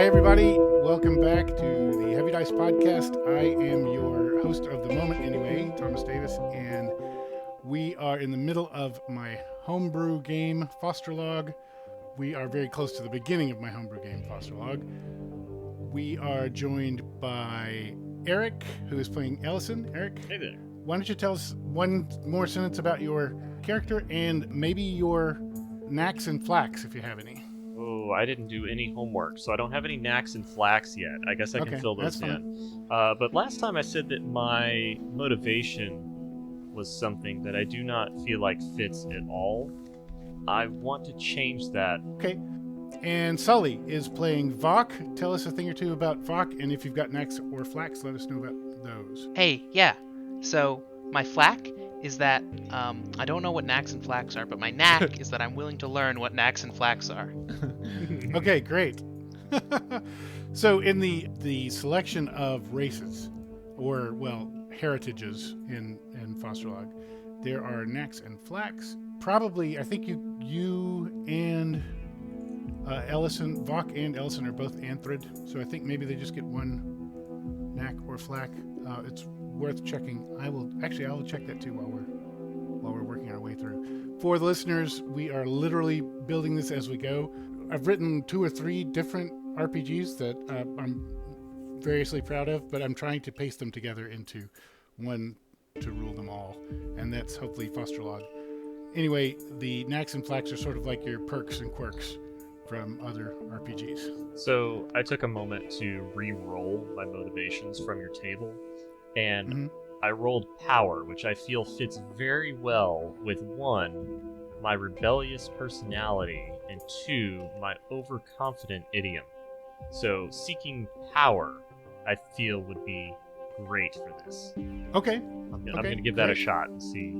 everybody. Welcome back to the Heavy Dice Podcast. I am your host of the moment anyway, Thomas Davis, and we are in the middle of my homebrew game, Faustrolog. We are very close to the beginning of my homebrew game, Faustrolog. We are joined by Eric, who is playing Ellison. Eric? Hey there. Why don't you tell us one more sentence about your character and maybe your knacks and flacks, if you have any. Oh, I didn't do any homework, so I don't have any knacks and flacks yet. I guess I can fill those in. But last time I said that my motivation was something that I do not feel like fits at all. I want to change that. Okay. And Sully is playing Vok. Tell us a thing or two about Vok, and if you've got knacks or flacks, let us know about those. Hey, yeah. So my flack is that I don't know what knacks and flacks are, but my knack is that I'm willing to learn what knacks and flacks are. Okay, great. So in the selection of races, or, well, heritages in Faustrolog, there are knacks and flacks. Probably, I think you and Ellison, Vok and Ellison are both anthrid, so I think maybe they just get one knack or flack. It's worth checking. I'll check that too while we're working our way through. For the listeners, we are literally building this as we go. I've written 2 or 3 different RPGs that I'm variously proud of, but I'm trying to paste them together into one to rule them all, and that's hopefully Faustrolog. Anyway, the knacks and flacks are sort of like your perks and quirks from other RPGs. So I took a moment to re-roll my motivations from your table, and I rolled power, which I feel fits very well with 1, my rebellious personality, and 2, my overconfident idiom. So seeking power, I feel, would be great for this. Okay. I'm going to give that a shot and see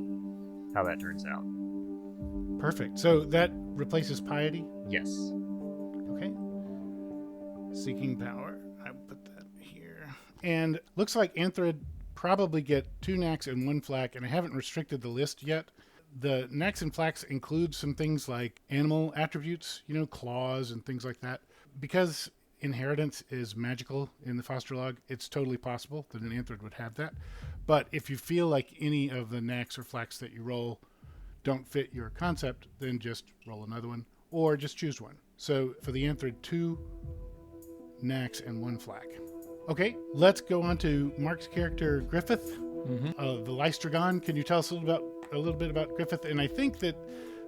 how that turns out. Perfect. So that replaces piety? Yes. Okay. Seeking power. I put that here. And looks like Anthrid probably get 2 knacks and 1 flack, and I haven't restricted the list yet. The knacks and flacks include some things like animal attributes, claws and things like that. Because inheritance is magical in the Faustrolog, it's totally possible that an Anthrid would have that. But if you feel like any of the knacks or flacks that you roll don't fit your concept, then just roll another one, or just choose one. So for the Anthrid, 2 knacks and 1 flack. Okay, let's go on to Mark's character, Griffith, the Lystragon. Can you tell us a little bit about Griffith? And I think that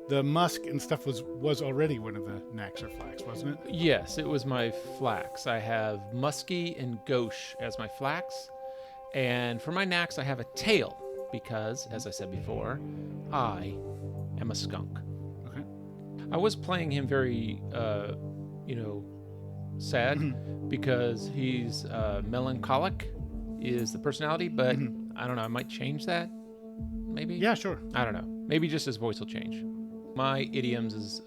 the musk and stuff was already one of the knacks or flacks, wasn't it? Yes, it was my flacks. I have musky and gauche as my flacks. And for my knacks, I have a tail because, as I said before, I am a skunk. Okay. I was playing him very, sad because he's melancholic is the personality, but I don't know, I might change that, maybe? Yeah, sure. I don't know. Maybe just his voice will change. My idioms is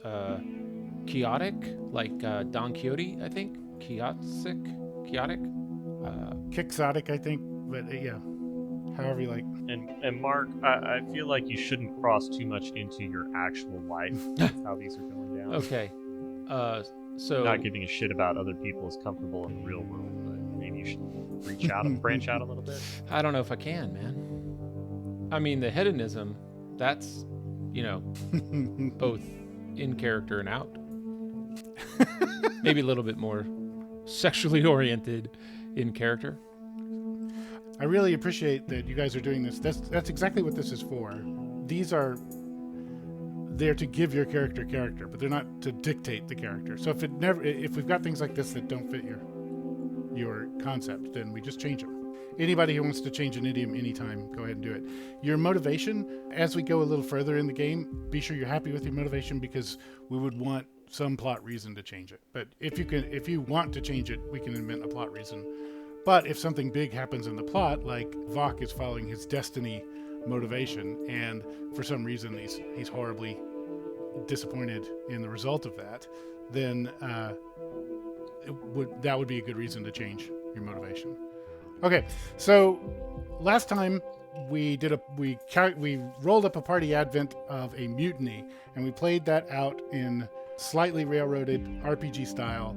chaotic, like Don Quixote, I think. Chaotic. Quixotic, I think, but yeah, however you like. And Mark, I feel like you shouldn't cross too much into your actual life with how these are going down. Okay. So not giving a shit about other people is comfortable in the real world, but maybe you should reach out and branch out a little bit. I don't know if I can, man. I mean, the hedonism, that's, both in character and out. Maybe a little bit more sexually oriented in character. I really appreciate that you guys are doing this. That's exactly what this is for. These are there to give your character, but they're not to dictate the character. So if we've got things like this that don't fit your concept, then we just change them. Anybody who wants to change an idiom anytime, go ahead and do it. Your motivation, as we go a little further in the game, be sure you're happy with your motivation, because we would want some plot reason to change it. But if you want to change it, we can invent a plot reason. But if something big happens in the plot, like Vok is following his destiny motivation, and for some reason he's horribly disappointed in the result of that, then that would be a good reason to change your motivation. Okay, so last time we rolled up a party advent of a mutiny, and we played that out in slightly railroaded RPG style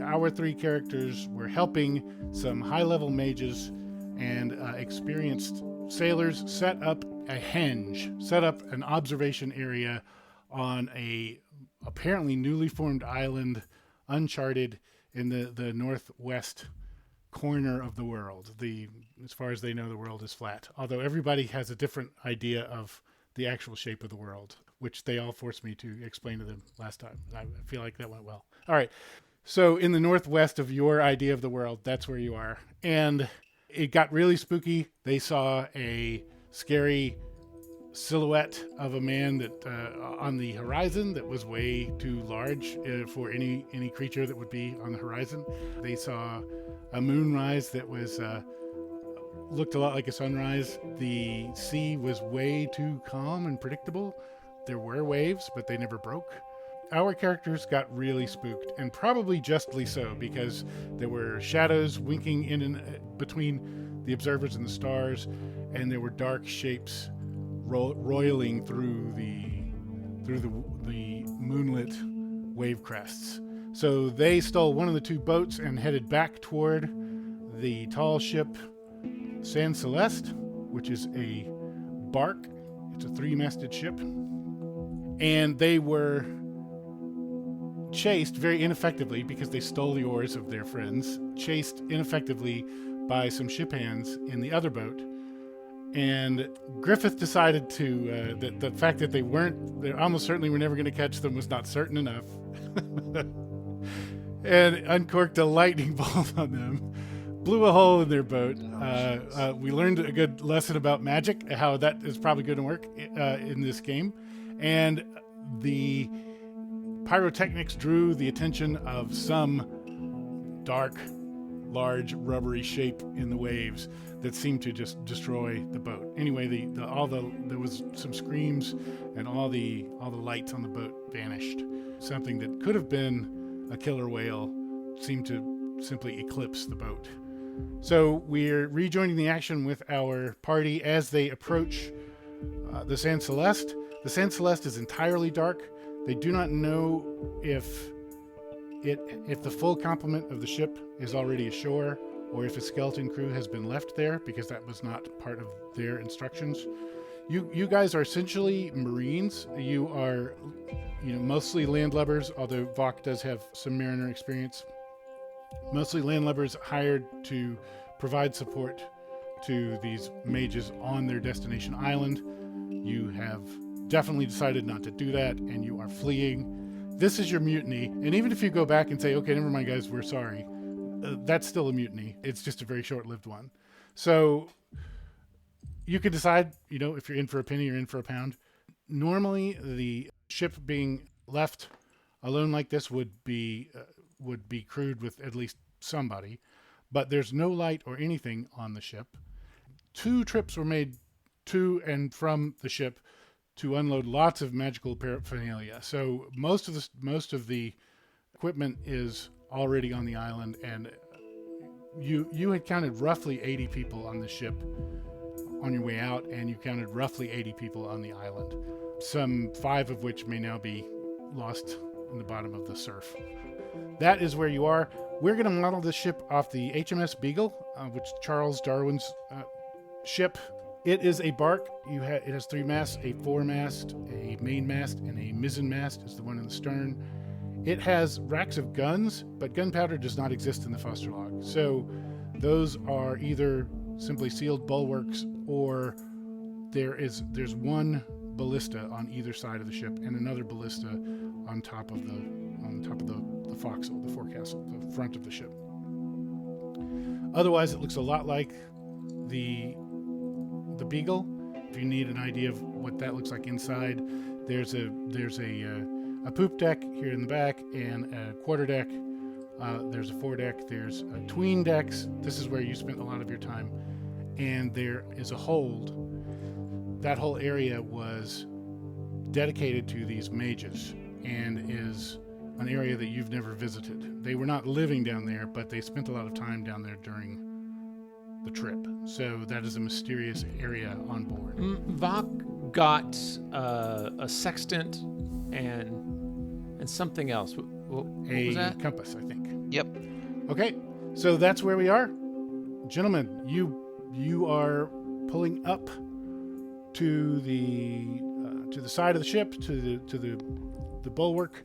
Our three characters were helping some high-level mages and experienced sailors set up an observation area on a apparently newly formed island, uncharted, in the northwest corner of the world. As far as they know, the world is flat, although everybody has a different idea of the actual shape of the world, which they all forced me to explain to them last time. I feel like that went well. All right. So in the northwest of your idea of the world, that's where you are. And it got really spooky. They saw a scary silhouette of a man that on the horizon that was way too large for any creature that would be on the horizon. They saw a moonrise that was looked a lot like a sunrise. The sea was way too calm and predictable. There were waves, but they never broke. Our characters got really spooked, and probably justly so, because there were shadows winking in and between the observers and the stars, and there were dark shapes roiling through the moonlit wave crests. So they stole one of the two boats and headed back toward the tall ship San Celeste, which is a bark. It's a 3-masted ship. And they were chased very ineffectively, because they stole the oars of their friends, chased ineffectively by some ship hands in the other boat. And Griffith decided to that the fact that they almost certainly were never going to catch them was not certain enough, and uncorked a lightning bolt on them, blew a hole in their boat. We learned a good lesson about magic, how that is probably going to work in this game, and the pyrotechnics drew the attention of some dark, large, rubbery shape in the waves that seemed to just destroy the boat. Anyway, there was some screams, and all the lights on the boat vanished. Something that could have been a killer whale seemed to simply eclipse the boat. So we're rejoining the action with our party as they approach the San Celeste. The San Celeste is entirely dark. They do not know if the full complement of the ship is already ashore, or if a skeleton crew has been left there, because that was not part of their instructions. You guys are essentially Marines. You are, mostly landlubbers, although Vok does have some mariner experience. Mostly landlubbers hired to provide support to these mages on their destination island. You have definitely decided not to do that, and you are fleeing. This is your mutiny, and even if you go back and say, okay, never mind guys, we're sorry, that's still a mutiny. It's just a very short-lived one. So you can decide, if you're in for a penny or in for a pound. Normally, the ship being left alone like this would be crewed with at least somebody, but there's no light or anything on the ship. 2 trips were made to and from the ship to unload lots of magical paraphernalia. So most of the equipment is already on the island, and you had counted roughly 80 people on the ship on your way out, and you counted roughly 80 people on the island, some 5 of which may now be lost in the bottom of the surf. That is where you are. We're going to model this ship off the HMS Beagle, which is Charles Darwin's ship. It is a bark. It has 3 masts, a foremast, a mainmast, and a mizzenmast is the one in the stern. It has racks of guns, but gunpowder does not exist in the Faustrolog. So those are either simply sealed bulwarks, or there's one ballista on either side of the ship and another ballista on top of the forecastle, the front of the ship. Otherwise, it looks a lot like the Beagle. If you need an idea of what that looks like inside, there's a poop deck here in the back and a quarter deck. There's a foredeck. There's a tween decks. This is where you spent a lot of your time. And there is a hold. That whole area was dedicated to these mages and is an area that you've never visited. They were not living down there, but they spent a lot of time down there during the trip. So that is a mysterious area on board. Vok got a sextant and something else. What was a that? compass, I think. Yep. Okay, so that's where we are, gentlemen. You are pulling up to the side of the ship, to the bulwark.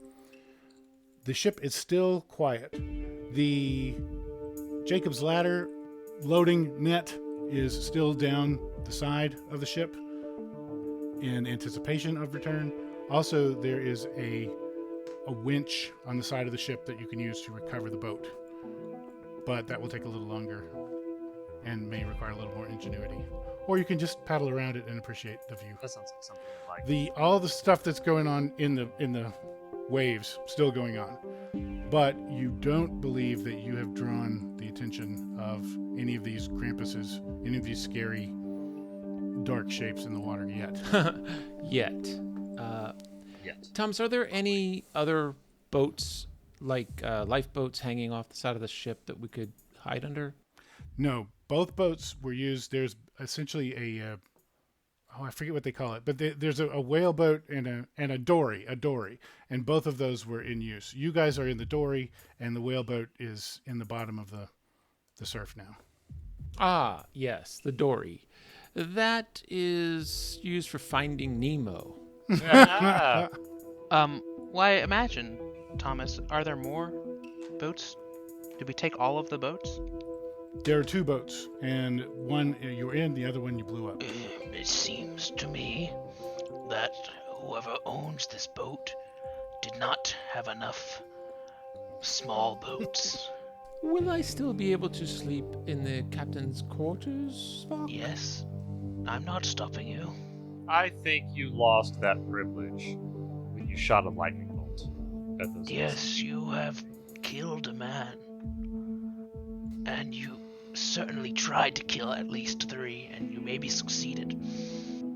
The ship is still quiet. The Jacob's ladder loading net is still down the side of the ship in anticipation of return. Also, there is a winch on the side of the ship that you can use to recover the boat. But that will take a little longer and may require a little more ingenuity. Or you can just paddle around it and appreciate the view. That sounds like something I like. All the stuff that's going on in the waves still going on. But you don't believe that you have drawn the attention of any of these Krampuses, any of these scary dark shapes in the water yet. Yet. Yet. Thomas, are there any other boats, like lifeboats hanging off the side of the ship that we could hide under? No, both boats were used. There's essentially I forget what they call it, but there's a whale boat and a dory, and both of those were in use. You guys are in the dory, and the whale boat is in the bottom of the surf now. Ah, yes, the dory. That is used for finding Nemo. Ah, Well, I imagine, Thomas, are there more boats? Did we take all of the boats? There are two boats, and one you're in, the other one you blew up. It seems to me that whoever owns this boat did not have enough small boats. Will I still be able to sleep in the captain's quarters, Spock? Yes, I'm not stopping you. I think you lost that privilege when you shot a lightning bolt at those. Yes, you have killed a man. And you certainly tried to kill at least 3, and you maybe succeeded.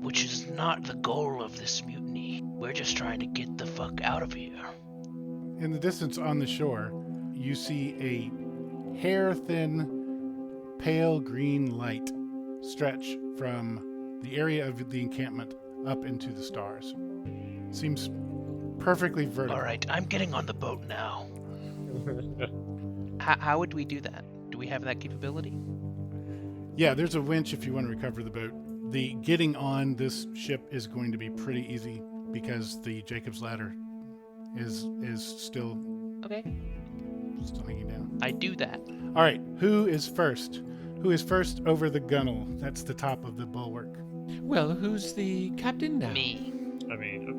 Which is not the goal of this mutiny. We're just trying to get the fuck out of here. In the distance on the shore, you see a hair-thin, pale green light stretch from the area of the encampment up into the stars. Seems perfectly vertical. All right, I'm getting on the boat now. How would we do that? Do we have that capability? Yeah, there's a winch if you want to recover the boat. The getting on this ship is going to be pretty easy because the Jacob's ladder is still Okay. hanging down. I do that. All right, who is first? Who is first over the Gunnel? That's the top of the bulwark. Well, who's the captain now? Me. I mean,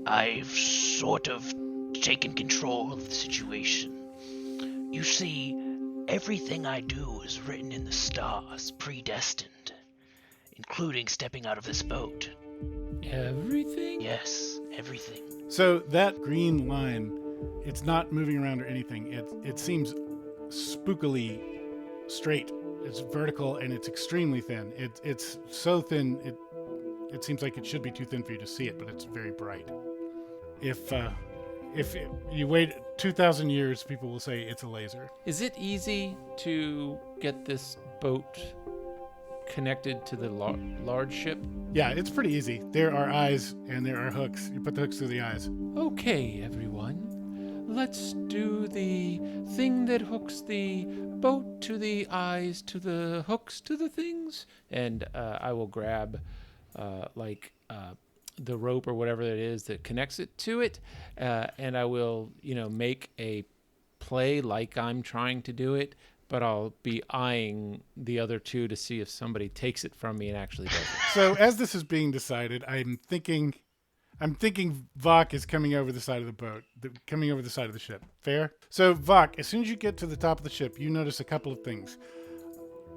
okay. I've sort of taken control of the situation. You see, everything I do is written in the stars, predestined, including stepping out of this boat. Everything? Yes, everything. So that green line, it's not moving around or anything. It seems spookily straight. It's vertical and it's extremely thin. It's so thin it seems like it should be too thin for you to see it, but it's very bright. If you wait 2,000 years, people will say it's a laser. Is it easy to get this boat connected to the large ship? Yeah, it's pretty easy. There are eyes and there are hooks. You put the hooks through the eyes. Okay, everyone. Let's do the thing that hooks the boat to the eyes to the hooks to the things. And I will grab the rope or whatever it is that connects it to it. And I will, make a play like I'm trying to do it, but I'll be eyeing the other two to see if somebody takes it from me and actually does it. So as this is being decided, I'm thinking Vok is coming over the side of the boat, coming over the side of the ship. Fair? So Vok, as soon as you get to the top of the ship, you notice a couple of things.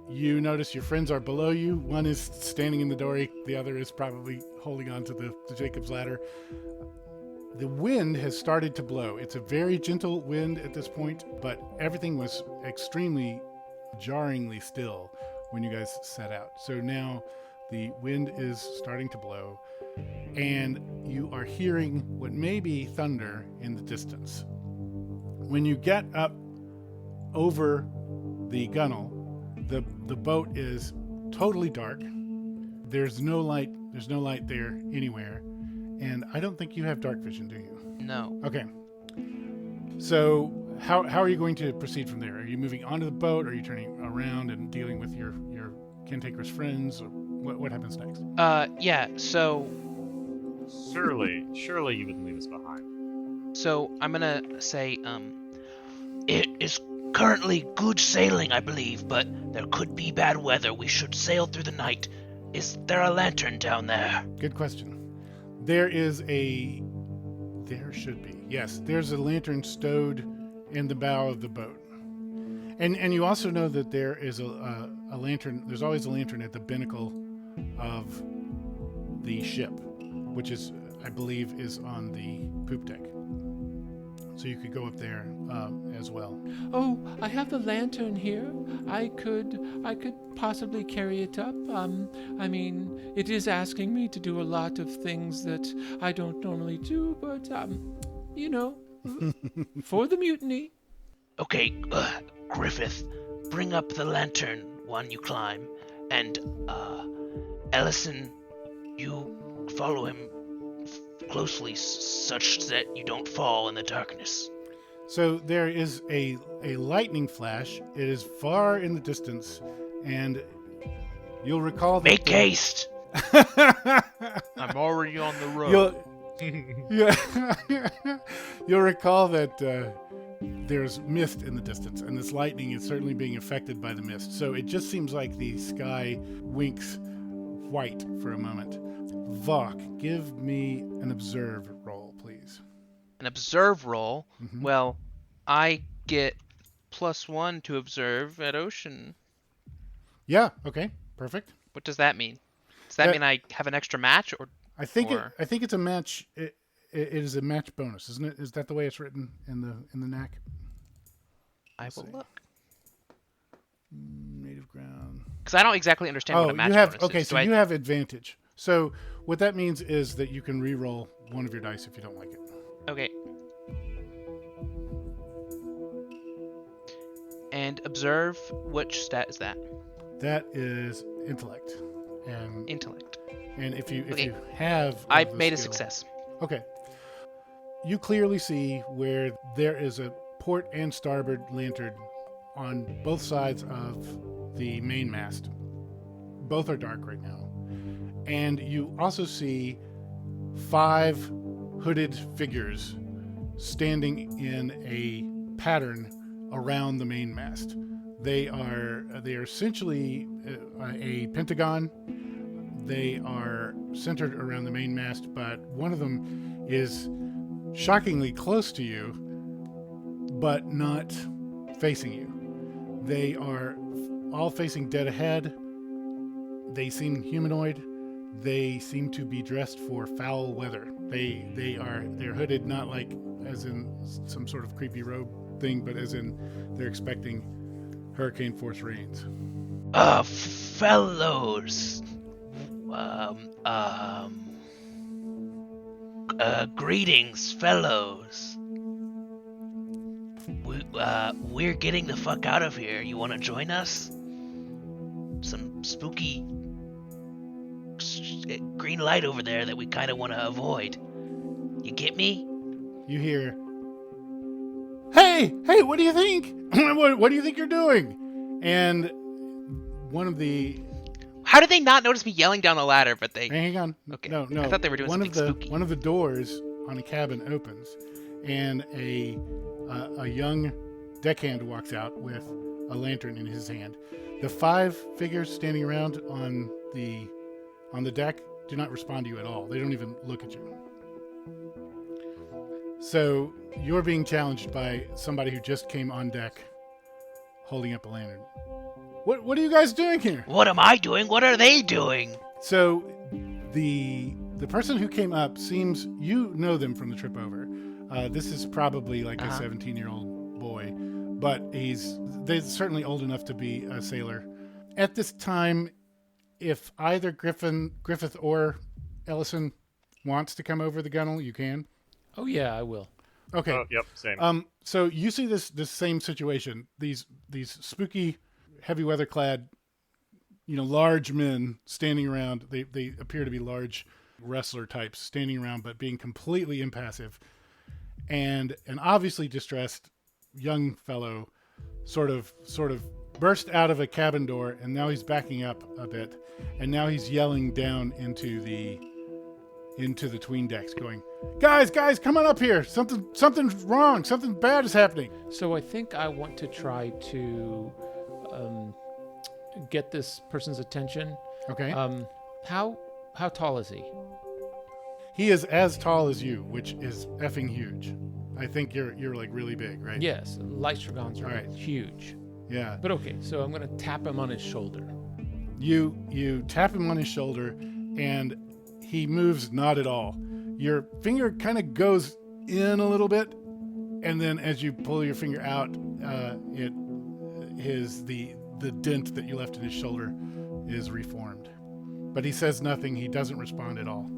You notice your friends are below you. One is standing in the dory. The other is probably holding on to the Jacob's ladder. The wind has started to blow. It's a very gentle wind at this point, but everything was extremely jarringly still when you guys set out. So now the wind is starting to blow, and you are hearing what may be thunder in the distance. When you get up over the Gunnel, the boat is totally dark. There's no light there anywhere. And I don't think you have dark vision, do you? No. Okay. So how are you going to proceed from there? Are you moving onto the boat? Are you turning around and dealing with your cantankerous friends? Or what happens next? Yeah. So Surely you wouldn't leave us behind. I'm gonna say, It is currently good sailing, I believe, but there could be bad weather. We should sail through the night. Is there a lantern down there? Good question. There should be. Yes, there's a lantern stowed in the bow of the boat. And you also know that there is a lantern. There's always a lantern at the binnacle of the ship, which is, I believe, is on the poop deck. So you could go up there as well. Oh, I have the lantern here. I could possibly carry it up. I mean, it is asking me to do a lot of things that I don't normally do, but you know, for the mutiny. Okay, Griffith, bring up the lantern one you climb, and Ellison, you follow him closely such that you don't fall in the darkness. So there is a lightning flash. It is far in the distance, and you'll recall that Make haste! I'm already on the road. You'll recall that there's mist in the distance, and this lightning is certainly being affected by the mist. So it just seems like the sky winks white for a moment. Vok, give me an observe roll, please. An observe roll. Mhm. Well, I get +1 to observe at ocean. Yeah. Okay. Perfect. What does that mean? Does that mean I have an extra match, or I think Or- I think it's a match. It is a match bonus, isn't it? Is that the way it's written in the NAC? I Let's will see. look? Native ground. Because I don't exactly understand what a match you have bonus okay. is. So you have advantage. So what that means is that you can re-roll one of your dice if you don't like it. Okay. And observe, which stat is that? That is intellect, and Intellect. if you Okay. have, I the made a skill- success. Okay. You clearly see where there is a port and starboard lantern on both sides of the main mast. Both are dark right now. And you also see 5 hooded figures standing in a pattern around the main mast. They are essentially a pentagon. They are centered around the main mast, but one of them is shockingly close to you, but not facing you. They are all facing dead ahead. They seem humanoid. They seem to be dressed for foul weather. They're hooded, not like as in some sort of creepy robe thing, but as in they're expecting hurricane force rains. Fellows. Greetings, fellows. We're getting the fuck out of here. You want to join us? Some spooky green light over there that we kind of want to avoid. You get me? You hear, "Hey, what do you think? what do you think you're doing?" And one of the How did they not notice me yelling down the ladder? But they. hang on, Okay. no, I thought they were doing one something of the spooky. one of the doors on a cabin opens, and a young deckhand walks out with a lantern in his hand. The 5 figures standing around on the deck do not respond to you at all. They don't even look at you. So you're being challenged by somebody who just came on deck holding up a lantern. What are you guys doing here? What am I doing? What are they doing? So the person who came up seems, you know them from the trip over. This is probably like a 17-year-old boy, but they're certainly old enough to be a sailor. At this time, if either Griffith or Ellison wants to come over the Gunnel, you can. Oh yeah, I will. Okay. Oh, yep, same. So you see this same situation. These spooky, heavy weather clad, large men standing around. They appear to be large wrestler types standing around, but being completely impassive. and an obviously distressed young fellow sort of burst out of a cabin door, and now he's backing up a bit, and now he's yelling down into the tween decks, going, guys, come on up here. Something's wrong. Something bad is happening. So I think I want to try to get this person's attention. Okay. How tall is he? He is as tall as you, which is effing huge. I think you're like really big, right? Yes, Lystragons are All right. huge. Yeah. But okay, so I'm gonna tap him on his shoulder. You tap him on his shoulder, and he moves not at all. Your finger kind of goes in a little bit, and then as you pull your finger out, the dent that you left in his shoulder is reformed. But he says nothing. He doesn't respond at all.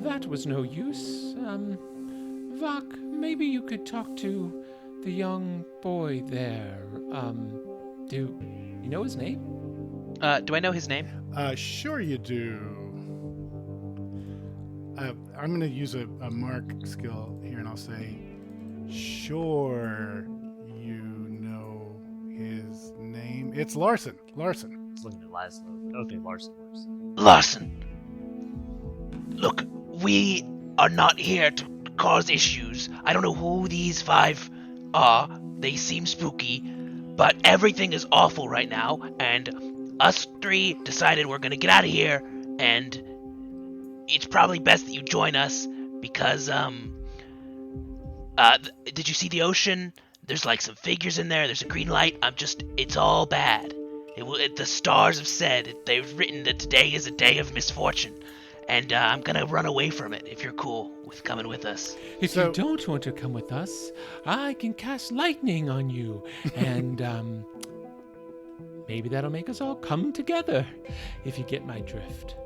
That was no use. Vok, maybe you could talk to the young boy there. Do you know his name? Do I know his name? Sure you do. I'm going to use a mark skill here, and I'll say, sure you know his name. It's Larson. Larson. It's looking at Laszlo. Okay, Larson. Larson, look, we are not here to cause issues. I don't know who these 5 are. They seem spooky, but everything is awful right now, and us 3 decided we're gonna get out of here, and it's probably best that you join us because, did you see the ocean? There's like some figures in there. There's a green light. It's all bad. The stars have said, they've written that today is a day of misfortune. And I'm going to run away from it if you're cool with coming with us. If you don't want to come with us, I can cast lightning on you. And maybe that'll make us all come together, if you get my drift.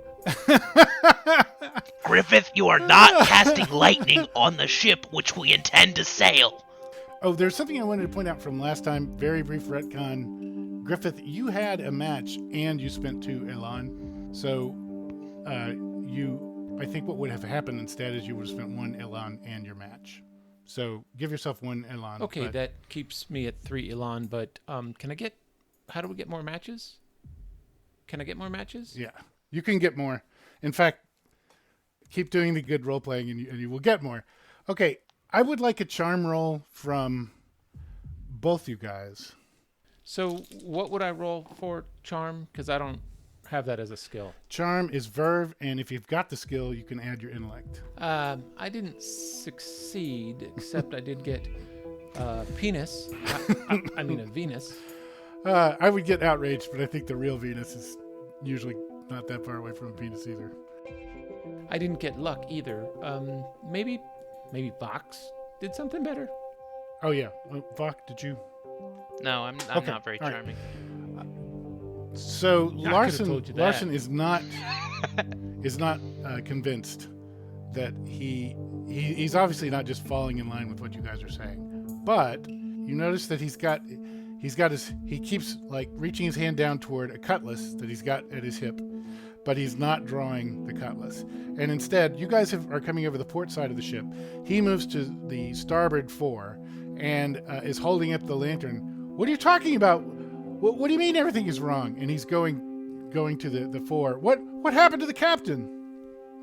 Griffith, you are not casting lightning on the ship which we intend to sail. Oh, there's something I wanted to point out from last time. Very brief retcon. Griffith, you had a match and you spent 2 Elan. So I think what would have happened instead is you would have spent 1 Elan and your match. So give yourself 1 Elan. Okay, that keeps me at 3 Elan, but how do we get more matches? Can I get more matches? Yeah, you can get more. In fact, keep doing the good role playing and you will get more. Okay, I would like a charm roll from both you guys. So what would I roll for charm? Because I don't have that as a skill. Charm is verve, and if you've got the skill, you can add your intellect. I didn't succeed, except I did get penis. I mean a Venus. I would get outraged, but I think the real Venus is usually not that far away from Venus either. I didn't get luck either. Maybe Vox did something better. Oh yeah, Vok, did you? No, I'm Okay, not very all right. charming. So I could've told you that. Larson is not convinced that he's obviously not just falling in line with what you guys are saying, but you notice that he keeps like reaching his hand down toward a cutlass that he's got at his hip, but he's not drawing the cutlass. And instead, you guys are coming over the port side of the ship. He moves to the starboard fore and is holding up the lantern. What are you talking about? What do you mean everything is wrong? And he's going to the fore. What happened to the captain?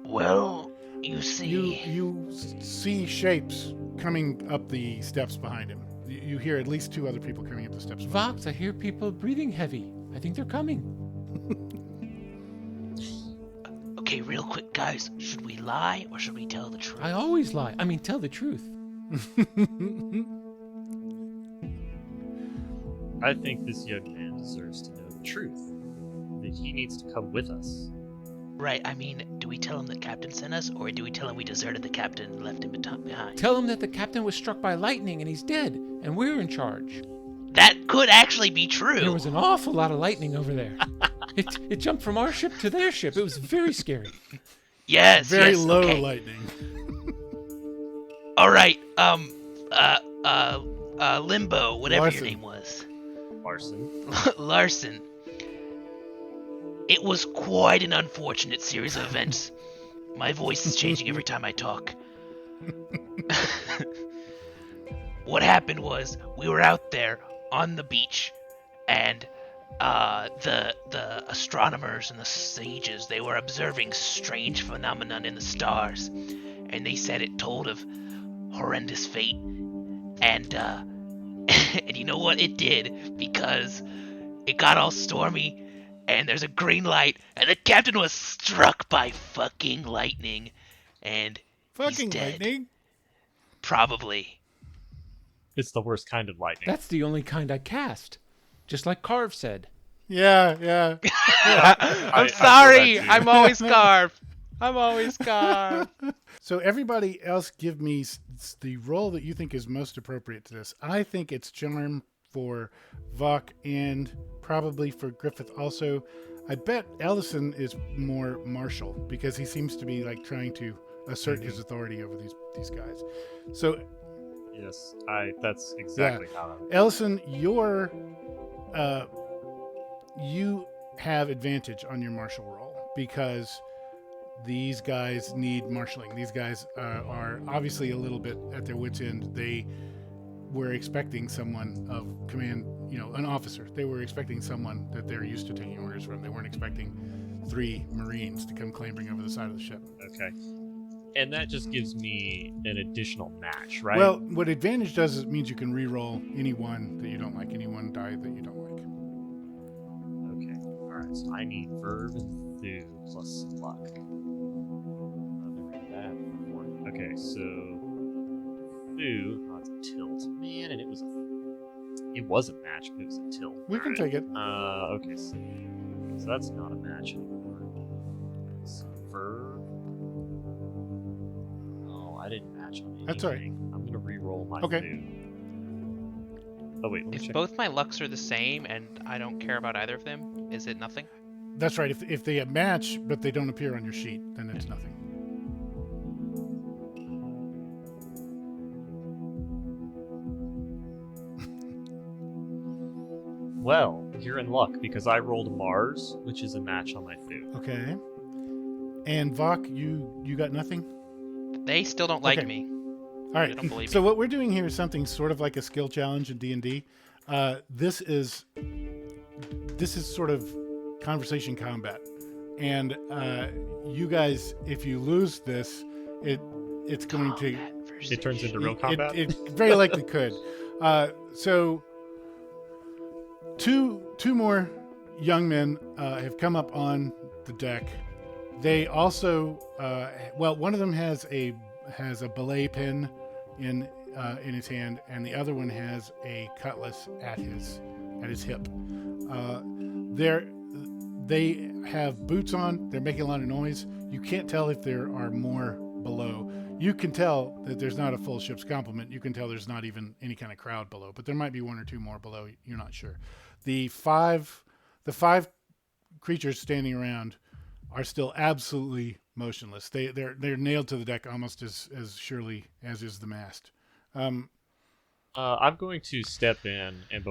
Well, you see... You see shapes coming up the steps behind him. You hear at least 2 other people coming up the steps. Vox, I hear people breathing heavy. I think they're coming. Okay, real quick, guys. Should we lie or should we tell the truth? I always lie. I mean, tell the truth. I think this young man deserves to know the truth. That he needs to come with us. Right, I mean, do we tell him the captain sent us, or do we tell him we deserted the captain and left him behind? Tell him that the captain was struck by lightning and he's dead, and we're in charge. That could actually be true. There was an awful lot of lightning over there. It jumped from our ship to their ship. It was very scary. Yes, Very low okay. lightning. All right, Limbo, whatever Larson. your name was. Larson. Larson. It was quite an unfortunate series of events. My voice is changing every time I talk. What happened was we were out there on the beach, and the astronomers and the sages, they were observing strange phenomenon in the stars, and they said it told of horrendous fate. And and you know what it did, because it got all stormy, and there's a green light, and the captain was struck by fucking lightning, and Fucking he's dead. lightning. Probably. It's the worst kind of lightning. That's the only kind I cast. Just like Carve said. Yeah. I'm I sorry. feel that too. I'm always Carve. I'm always Carve. So everybody else give me the role that you think is most appropriate to this. I think it's Charm for Vok and probably for Griffith also. I bet Ellison is more martial because he seems to be like trying to assert his authority over these guys. So Yes, that's exactly how Ellison, you have advantage on your martial roll because these guys need marshaling. These guys are obviously a little bit at their wits' end. They were expecting someone of command, an officer. They were expecting someone that they're used to taking orders from. They weren't expecting 3 Marines to come clambering over the side of the ship. Okay. And that just gives me an additional match, right? Well, what advantage does is it means you can re-roll any one that you don't like, any one die that you don't like. Okay. Alright, so I need Verb and Thew plus luck. I've never had that before. Okay, so Thew, it's a tilt. Man, and it was a match, but it was a tilt. We can Alright. take it. Okay, so that's not a match anymore. So Verb. I didn't match on anything. That's all right. I'm gonna re-roll my Okay. Thew. Oh wait, let me If check. both my lucks are the same and I don't care about either of them, is it nothing? That's right. If they match but they don't appear on your sheet, then it's nothing. Well, you're in luck because I rolled Mars, which is a match on my Thew. Okay. And Vok, you got nothing? They still don't like Okay. me. All right. They don't believe So me. what we're doing here is something sort of like a skill challenge in D&D. This is sort of conversation combat. And you guys, if you lose this, it's going to It turns into real combat. It very likely could. So two more young men have come up on the deck. They also, one of them has a belay pin in his hand, and the other one has a cutlass at his hip. They have boots on. They're making a lot of noise. You can't tell if there are more below. You can tell that there's not a full ship's complement. You can tell there's not even any kind of crowd below, but there might be 1 or 2 more below. You're not sure. The five creatures standing around are still absolutely motionless. They're nailed to the deck almost as surely as is the mast. I'm going to step in, and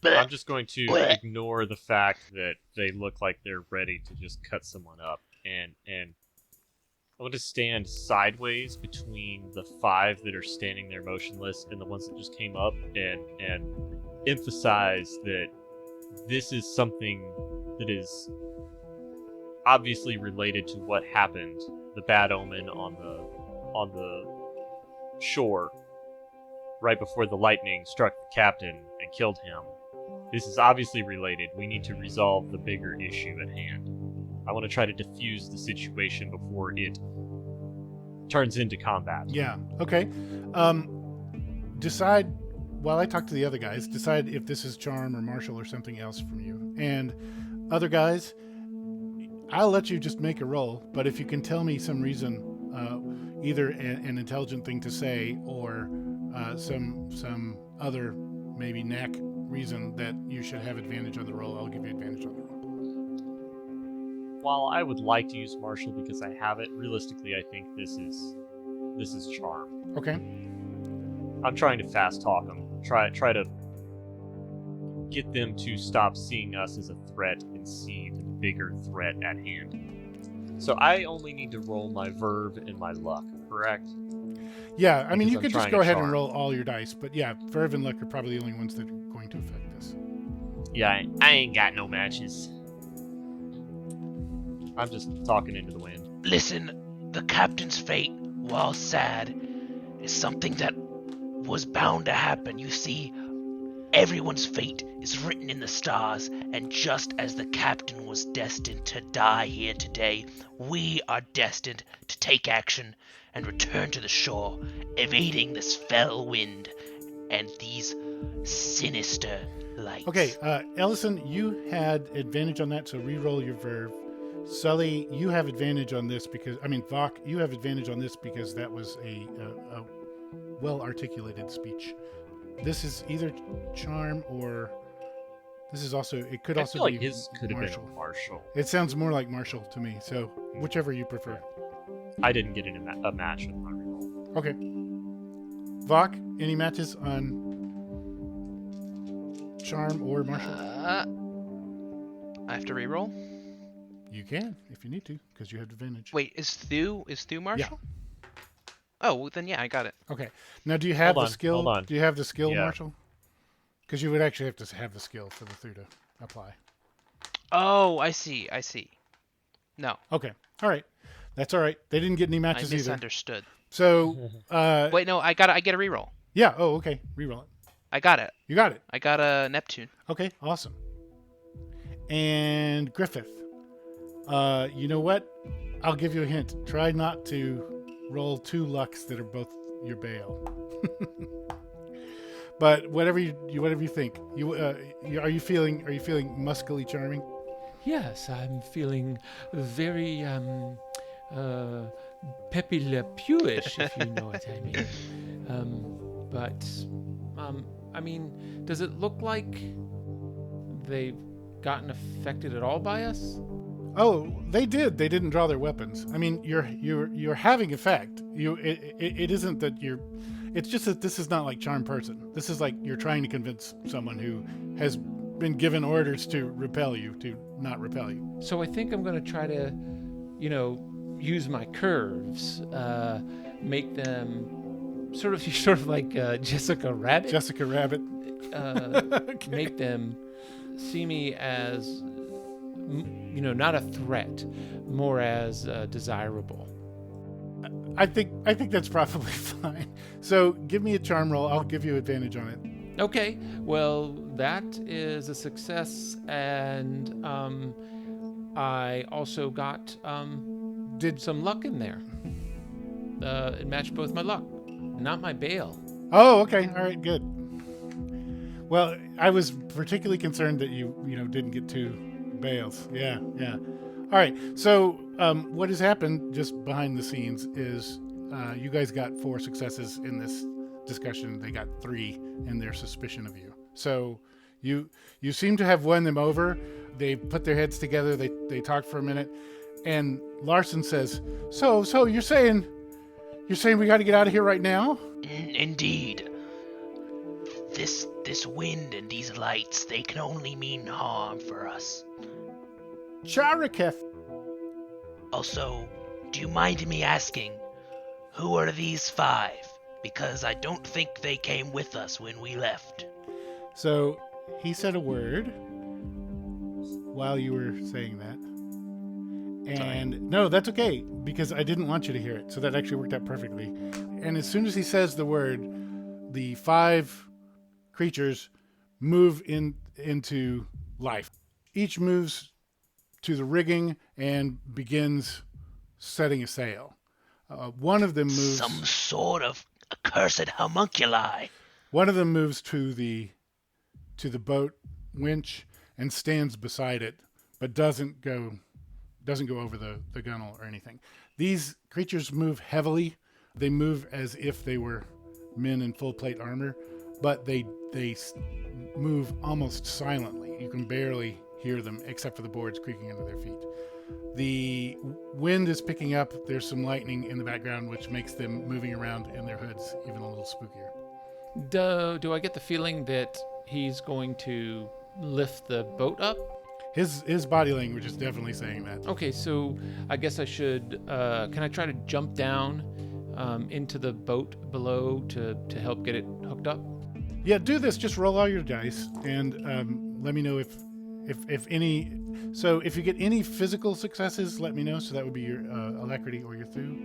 I'm just going to ignore the fact that they look like they're ready to just cut someone up, and I want to stand sideways between the 5 that are standing there motionless and the ones that just came up, and emphasize that this is something that is obviously related to what happened, the bad omen on the shore right before the lightning struck the captain and killed him. This is obviously related. We need to resolve the bigger issue at hand. I want to try to defuse the situation before it turns into combat. Yeah. Okay. Decide while I talk to the other guys. Decide if this is charm or martial or something else from you. And other guys, I'll let you just make a roll. But if you can tell me some reason, either an intelligent thing to say or some other maybe knack reason that you should have advantage on the roll, I'll give you advantage on the roll. While I would like to use martial because I have it, realistically I think this is charm. Okay. I'm trying to fast talk them. Try to get them to stop seeing us as a threat and see the bigger threat at hand. So I only need to roll my verb and my luck, correct? Yeah, I mean, Because you I'm could just trying go a ahead and charm. roll all your dice, but yeah, Verve and Luck are probably the only ones that are going to affect this. Yeah, I ain't got no matches. I'm just talking into the wind. Listen, the captain's fate, while sad, is something that was bound to happen. You see, everyone's fate is written in the stars, and just as the captain was destined to die here today, we are destined to take action and return to the shore, evading this fell wind and these sinister lights. Okay, Ellison, you had advantage on that, so re-roll your Verve. Sully, you have advantage on this because, Vok, you have advantage on this because that was a well-articulated speech. This is either charm or this is also, it could I also feel like be his could have martial. been martial. It sounds more like martial to me, so whichever you prefer. I didn't get in a match with my reroll. Okay. Vok, any matches on charm or martial? I have to reroll. You can, if you need to, because you have advantage. Wait, is Thu martial? Oh, well, then yeah, I got it. Okay. Now, do you have Hold the on, skill? hold on. Do you have the skill, Yeah. Marshall? Because you would actually have to have the skill for the Thu to apply. Oh, I see. No, Okay. All right. That's all right. They didn't get any I matches either. misunderstood. So, Wait, no, I get a reroll. yeah. Oh, okay. Reroll it. I got it. You got it. I got a Neptune. Okay. Awesome. And Griffith, you know what? I'll give you a hint. Try not to roll 2 lucks that are both your bail. But whatever you think. Are you feeling muscly charming? Yes, I'm feeling very Pepe Le Pew-ish, if you know what I mean. I mean, does it look like they've gotten affected at all by us? Oh, they did. They didn't draw their weapons. I mean, you're having effect. It isn't that you're. It's just that this is not like charm person. This is like you're trying to convince someone who has been given orders to repel you to not repel you. So I think I'm going to try to, use my curves, make them sort of like Jessica Rabbit. Jessica Rabbit. Okay. Make them see me as, not a threat, more as desirable. I think that's probably fine. So give me a charm roll. I'll give you advantage on it. Okay, well, that is a success, and I also got did some luck in there. It matched both my luck, not my bail. Oh, okay. All right, good. Well, I was particularly concerned that you didn't get 2 bails. Yeah. All right. So what has happened just behind the scenes is you guys got 4 successes in this discussion. They got 3 in their suspicion of you. So you seem to have won them over. They put their heads together. They talk for a minute, and Larson says, "So you're saying we got to get out of here right now?" Indeed. This wind and these lights, they can only mean harm for us. Charaketh. Also, do you mind me asking, who are these 5? Because I don't think they came with us when we left. So he said a word while you were saying that. And no, that's okay, because I didn't want you to hear it. So that actually worked out perfectly. And as soon as he says the word, the 5 creatures move into life. Each moves to the rigging and begins setting a sail. One of them moves. Some sort of accursed homunculi. One of them moves to the boat winch and stands beside it, but doesn't go over the gunnel or anything. These creatures move heavily. They move as if they were men in full plate armor, but they move almost silently. You can barely hear them except for the boards creaking under their feet. The wind is picking up. There's some lightning in the background, which makes them moving around in their hoods even a little spookier. Do I get the feeling that he's going to lift the boat up? His body language is definitely saying that. Okay, so I guess I should. Can I try to jump down into the boat below to help get it hooked up? Yeah, do this. Just roll all your dice and let me know if any. So if you get any physical successes, let me know. So that would be your alacrity or your thew.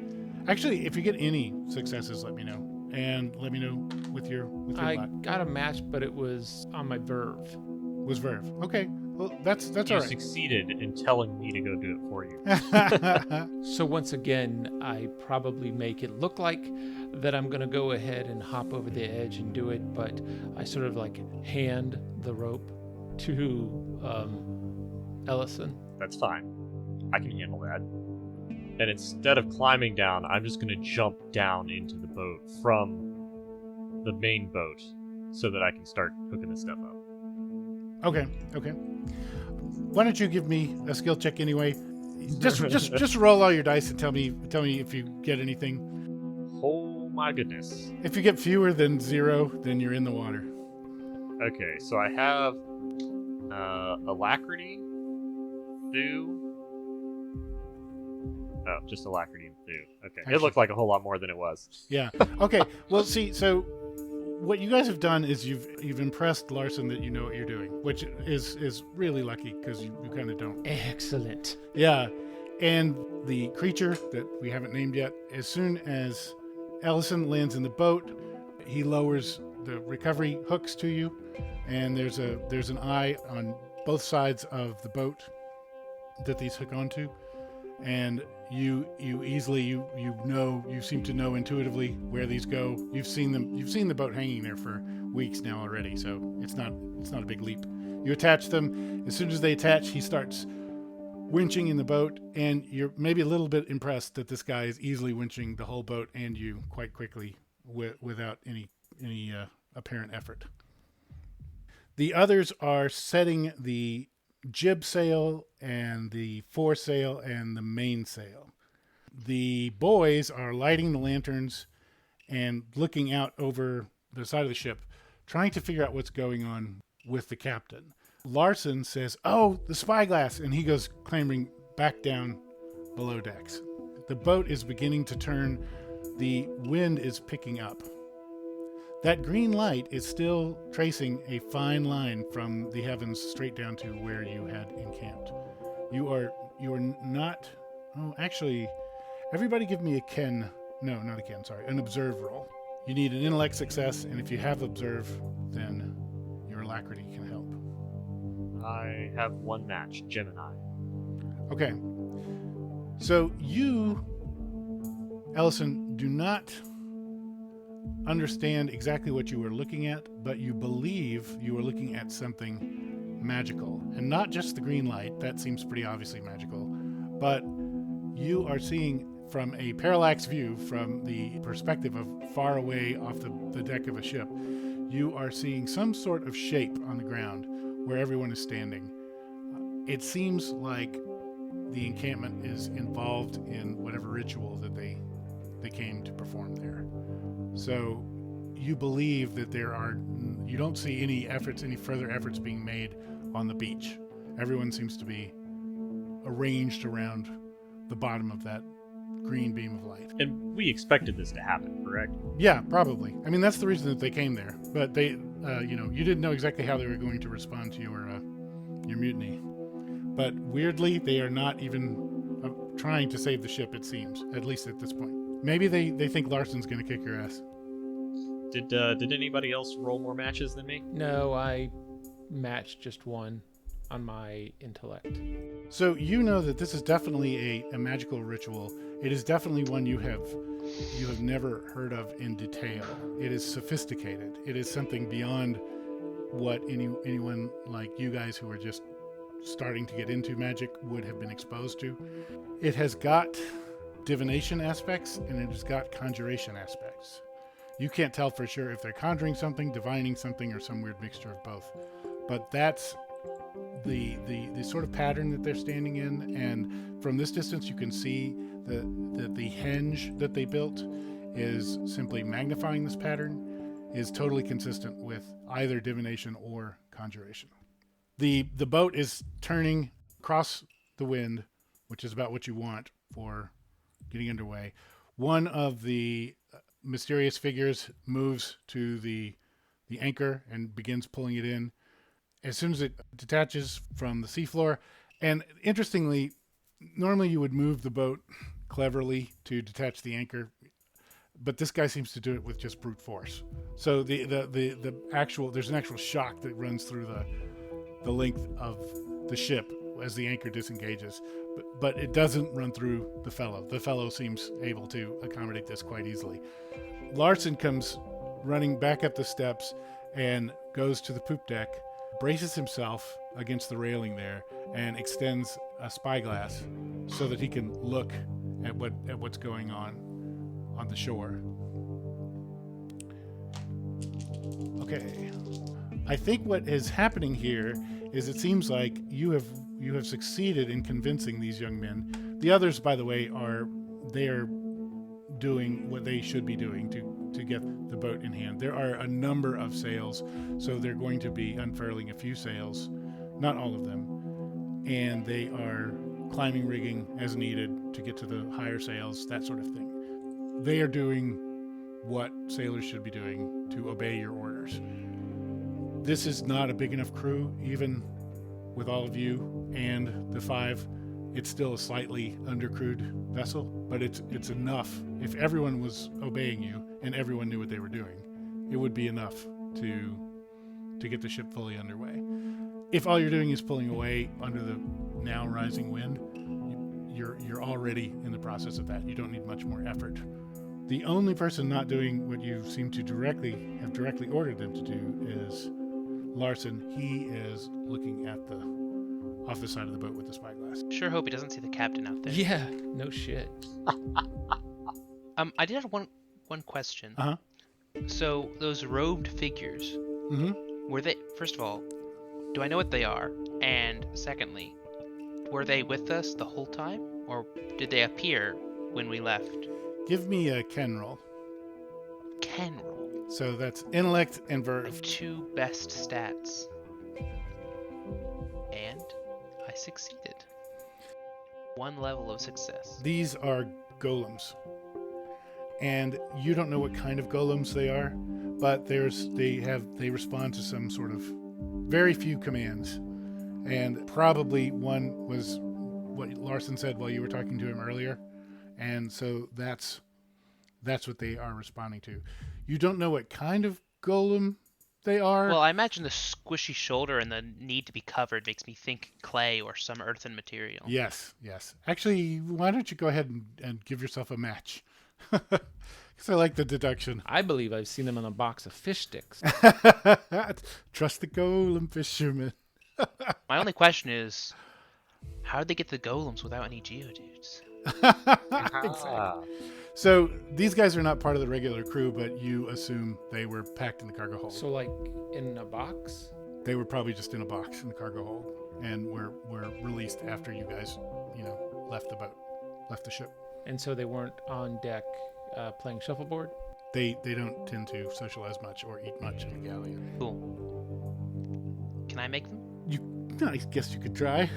Actually, if you get any successes, let me know. And let me know with your I luck. got a match, but it was on my verve. Was Verve. Okay. Well, that's You all right. succeeded in telling me to go do it for you. So once again, I probably make it look like that I'm going to go ahead and hop over the edge and do it, but I sort of like hand the rope to Ellison. That's fine. I can handle that. And instead of climbing down, I'm just going to jump down into the boat from the main boat so that I can start hooking this stuff up. Okay. Why don't you give me a skill check anyway? Just roll all your dice and tell me if you get anything. Oh my goodness. If you get fewer than 0, then you're in the water. Okay, so I have alacrity, thew. Oh, just alacrity and thew. Okay, Actually- it looked like a whole lot more than it was. Yeah. Okay. Well, see, so what you guys have done is you've impressed Larson that you know what you're doing, which is really lucky because you kind of don't. Excellent. Yeah. And the creature that we haven't named yet, as soon as Ellison lands in the boat, he lowers the recovery hooks to you, and there's an eye on both sides of the boat that these hook onto, and you seem to know intuitively where these go. You've seen the boat hanging there for weeks now already, so it's not a big leap. You attach them. As soon as they attach, he starts winching in the boat, and you're maybe a little bit impressed that this guy is easily winching the whole boat and you quite quickly without any apparent effort. The others are setting the jib sail and the foresail and the mainsail. The boys are lighting the lanterns and looking out over the side of the ship, trying to figure out what's going on with the captain. Larson says, "Oh, the spyglass," and he goes clambering back down below decks. The boat is beginning to turn. The wind is picking up. That green light is still tracing a fine line from the heavens straight down to where you had encamped. You are not. Oh, actually, everybody give me a Ken. No, not a Ken. Sorry, an observe roll. You need an intellect success, and if you have observe, then your alacrity can help. I have one match, Gemini. Okay. So you, Ellison, do not understand exactly what you were looking at, but you believe you were looking at something magical. And not just the green light, that seems pretty obviously magical, but you are seeing from a parallax view, from the perspective of far away off the deck of a ship, you are seeing some sort of shape on the ground where everyone is standing. It seems like the encampment is involved in whatever ritual that they came to perform there. So you believe that you don't see any further efforts being made on the beach. Everyone seems to be arranged around the bottom of that green beam of light. And we expected this to happen, correct? Yeah, probably. I mean, that's the reason that they came there. But they, you didn't know exactly how they were going to respond to your mutiny. But weirdly, they are not even trying to save the ship, it seems, at least at this point. Maybe they think Larson's going to kick your ass. Did anybody else roll more matches than me? No, I matched just one on my intellect. So you know that this is definitely a magical ritual. It is definitely one you have never heard of in detail. It is sophisticated. It is something beyond what anyone like you guys who are just starting to get into magic would have been exposed to. It has got divination aspects and it has got conjuration aspects. You can't tell for sure if they're conjuring something, divining something, or some weird mixture of both. But that's the sort of pattern that they're standing in, and from this distance you can see that the henge that they built is simply magnifying this pattern, is totally consistent with either divination or conjuration. The boat is turning across the wind, which is about what you want for getting underway, One of the mysterious figures moves to the anchor and begins pulling it in. As soon as it detaches from the seafloor, and interestingly, normally you would move the boat cleverly to detach the anchor, but this guy seems to do it with just brute force. So the actual there's an actual shock that runs through the length of the ship as the anchor disengages, but it doesn't run through the fellow. The fellow seems able to accommodate this quite easily. Larson comes running back up the steps and goes to the poop deck, braces himself against the railing there, and extends a spyglass so that he can look at what's going on the shore. Okay. I think what is happening here is it seems like you have succeeded in convincing these young men. The others, by the way, are doing what they should be doing to get the boat in hand. There are a number of sails, so they're going to be unfurling a few sails, not all of them, and they are climbing rigging as needed to get to the higher sails, that sort of thing. They are doing what sailors should be doing to obey your orders. This is not a big enough crew, even with all of you and the 5. It's still a slightly undercrewed vessel, but it's enough. If everyone was obeying you and everyone knew what they were doing, it would be enough to get the ship fully underway. If all you're doing is pulling away under the now rising wind, you're already in the process of that. You don't need much more effort. The only person not doing what you seem to have directly ordered them to do is Larson. He is looking at off the side of the boat with the spyglass. Sure hope he doesn't see the captain out there. Yeah, no shit. I did have one question. Uh-huh. So those robed figures, were they, first of all, do I know what they are? And secondly, were they with us the whole time? Or did they appear when we left? Give me a Ken roll. Ken roll. So that's intellect and My verve. 2 best stats. And I succeeded. 1 level of success. These are golems. And you don't know what kind of golems they are, but they respond to some sort of very few commands. And probably one was what Larson said while you were talking to him earlier. And so that's what they are responding to. You don't know what kind of golem they are. Well, I imagine the squishy shoulder and the need to be covered makes me think clay or some earthen material. Yes. Actually, why don't you go ahead and give yourself a match? Because I like the deduction. I believe I've seen them on a box of fish sticks. Trust the golem fisherman. My only question is, how did they get the golems without any geodudes? Exactly. So these guys are not part of the regular crew, but you assume they were packed in the cargo hold. So, like, in a box? They were probably just in a box in the cargo hold, and were released after you guys, left the boat, left the ship. And so they weren't on deck playing shuffleboard? They don't tend to socialize much or eat much in the galleon. Cool. Can I make them? I guess you could try.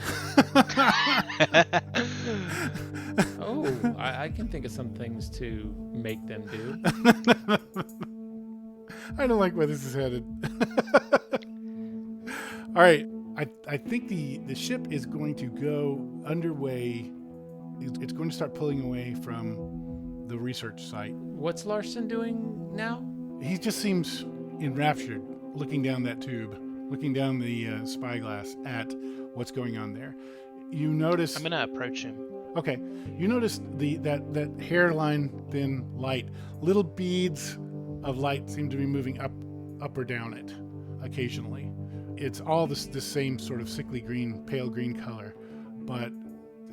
Oh, I can think of some things to make them do. I don't like where this is headed. All right. I think the ship is going to go underway. It's going to start pulling away from the research site. What's Larson doing now? He just seems enraptured looking down that tube, looking down the spyglass at what's going on there. You notice... I'm going to approach him. Okay. You notice that hairline thin light. Little beads of light seem to be moving up or down it occasionally. It's all this same sort of sickly green, pale green color, but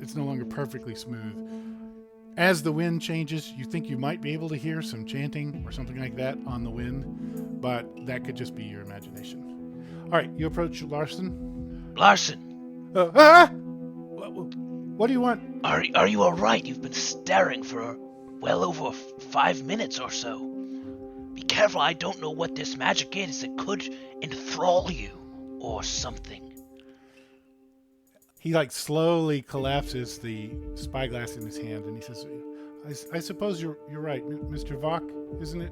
it's no longer perfectly smooth. As the wind changes, you think you might be able to hear some chanting or something like that on the wind, but that could just be your imagination. All right, you approach Larson. Larson, What do you want? are you all right? You've been staring for well over 5 minutes or so. Be careful, I don't know what this magic is. It could enthrall you or something. He slowly collapses the spyglass in his hand, and he says, I suppose you're right, Mr. Vok, isn't it?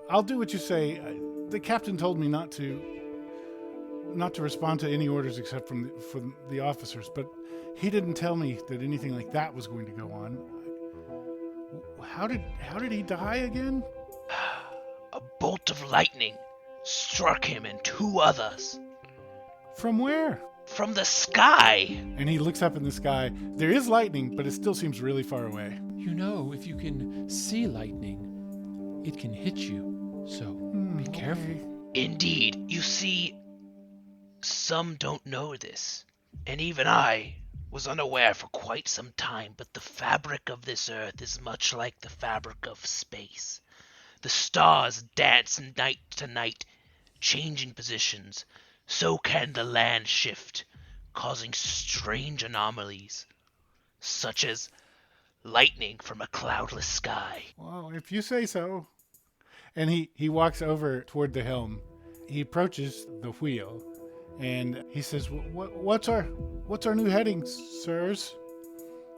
I'll do what you say. The captain told me not to respond to any orders except from the officers, but he didn't tell me that anything like that was going to go on. How did he die again? A bolt of lightning struck him and 2 others. From where? From the sky. And he looks up in the sky. There is lightning, but it still seems really far away. You know, if you can see lightning, it can hit you. So be careful. Indeed. You see, some don't know this, and even I was unaware for quite some time, but the fabric of this earth is much like the fabric of space. The stars dance night to night, changing positions. So can the land shift, causing strange anomalies, such as lightning from a cloudless sky. Well, if you say so. And he walks over toward the helm. He approaches the wheel, and he says, "What's our new heading, sirs?"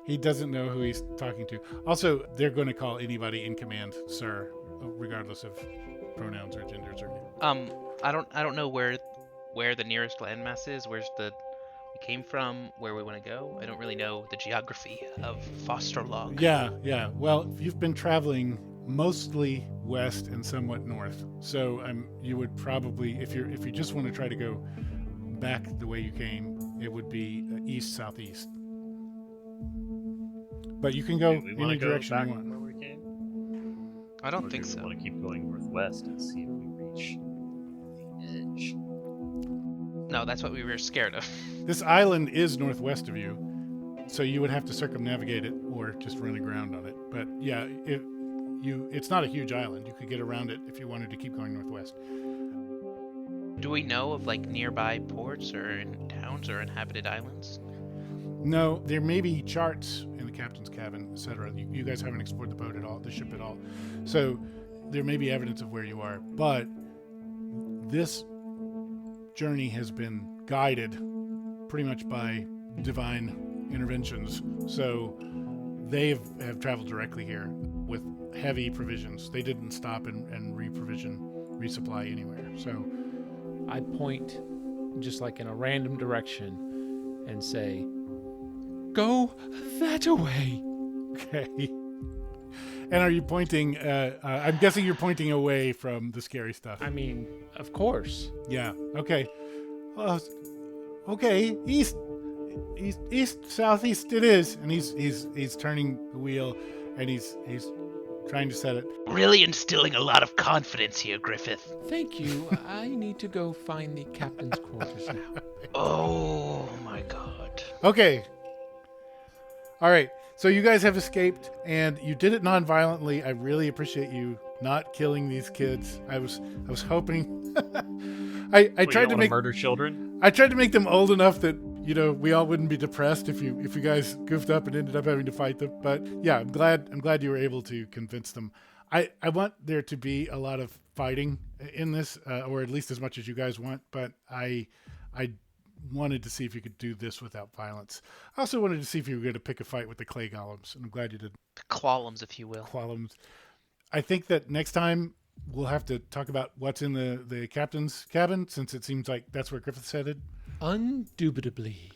He doesn't know who he's talking to. Also, they're going to call anybody in command sir, regardless of pronouns or genders or name. I don't know where the nearest landmass is. Where's we came from, where we want to go. I don't really know the geography of Faustrolog. Yeah. Well, you've been traveling mostly west and somewhat north. So you would probably, if you just want to try to go back the way you came, it would be east southeast. But you can go any direction you want. Where we came? I don't think We so. want to keep going northwest and see if we reach the edge. No, that's what we were scared of. This island is northwest of you, so you would have to circumnavigate it or just run aground on it. But yeah, it's not a huge island. You could get around it if you wanted to keep going northwest. Do we know of like nearby ports or in towns or inhabited islands? No, there may be charts in the captain's cabin, etc. You guys haven't explored the boat at all, the ship at all. So there may be evidence of where you are, but this journey has been guided pretty much by divine interventions. So they have traveled directly here with heavy provisions. They didn't stop and resupply anywhere. So I point just like in a random direction and say, "Go that way." okay. And are you pointing? I'm guessing you're pointing away from the scary stuff. I mean, of course. Yeah. Okay. Okay. East, southeast. It is. And he's turning the wheel, and he's trying to set it. Really instilling a lot of confidence here, Griffith. Thank you. I need to go find the captain's quarters now. Oh my god. Okay. All right. So you guys have escaped, and you did it non-violently. I really appreciate you not killing these kids. I was hoping. I tried to make murder children. I tried to make them old enough that we all wouldn't be depressed if you guys goofed up and ended up having to fight them. But yeah, I'm glad you were able to convince them. I want there to be a lot of fighting in this, or at least as much as you guys want. But I wanted to see if you could do this without violence. I also wanted to see if you were going to pick a fight with the clay golems, and I'm glad you did. Qualums, if you will. Qualums. I think that next time we'll have to talk about what's in the captain's cabin, since it seems like that's where Griffith's headed. Undoubtedly.